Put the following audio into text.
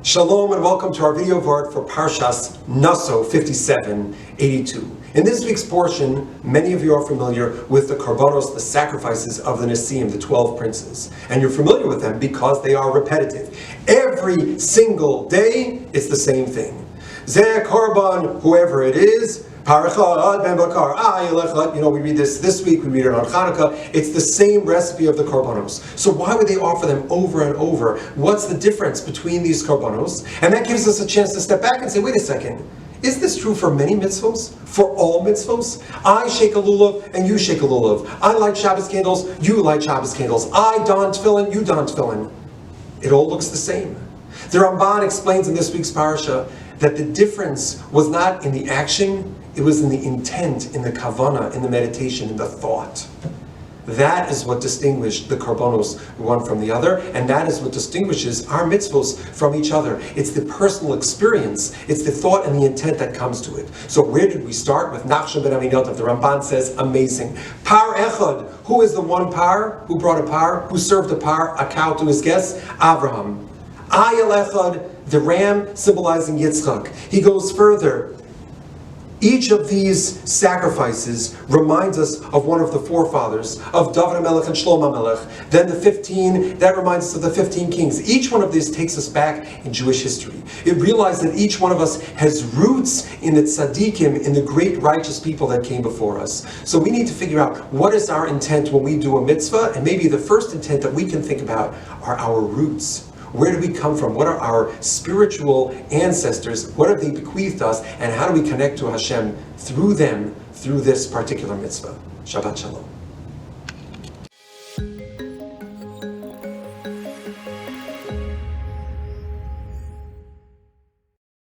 Shalom and welcome to our video Vort for Parshat Nasso 57:82. In this week's portion, many of you are familiar with the korbanos, the sacrifices of the Nessim, the 12 princes. And you're familiar with them because they are repetitive. Every single day, it's the same thing. Zeh korban, whoever it is, Parachad ben bakar, we read this week, we read it on Hanukkah. It's the same recipe of the korbanos. So why would they offer them over and over? What's the difference between these korbanos? And that gives us a chance to step back and say, wait a second, is this true for many mitzvos? For all mitzvos? I shake a lulav and you shake a lulav. I light Shabbos candles, you light Shabbos candles. I don tefillin, you don tefillin. It all looks the same. The Ramban explains in this week's parasha that the difference was not in the action, it was in the intent, in the kavanah, in the meditation, in the thought. That is what distinguished the korbanos one from the other, and that is what distinguishes our mitzvos from each other. It's the personal experience, it's the thought and the intent that comes to it. So where did we start? With Nasso ben Aminot? The Ramban says, amazing. Par echad, who is the one par? Who brought a par? Who served a par, a cow to his guests? Abraham. Ayel echad, the ram symbolizing Yitzchak. He goes further. Each of these sacrifices reminds us of one of the forefathers, of David HaMelech and Shlomo HaMelech. Then the 15, that reminds us of the 15 kings. Each one of these takes us back in Jewish history. It realizes that each one of us has roots in the tzaddikim, in the great righteous people that came before us. So we need to figure out what is our intent when we do a mitzvah, and maybe the first intent that we can think about are our roots. Where do we come from? What are our spiritual ancestors? What have they bequeathed us? And how do we connect to Hashem through them, through this particular mitzvah? Shabbat Shalom.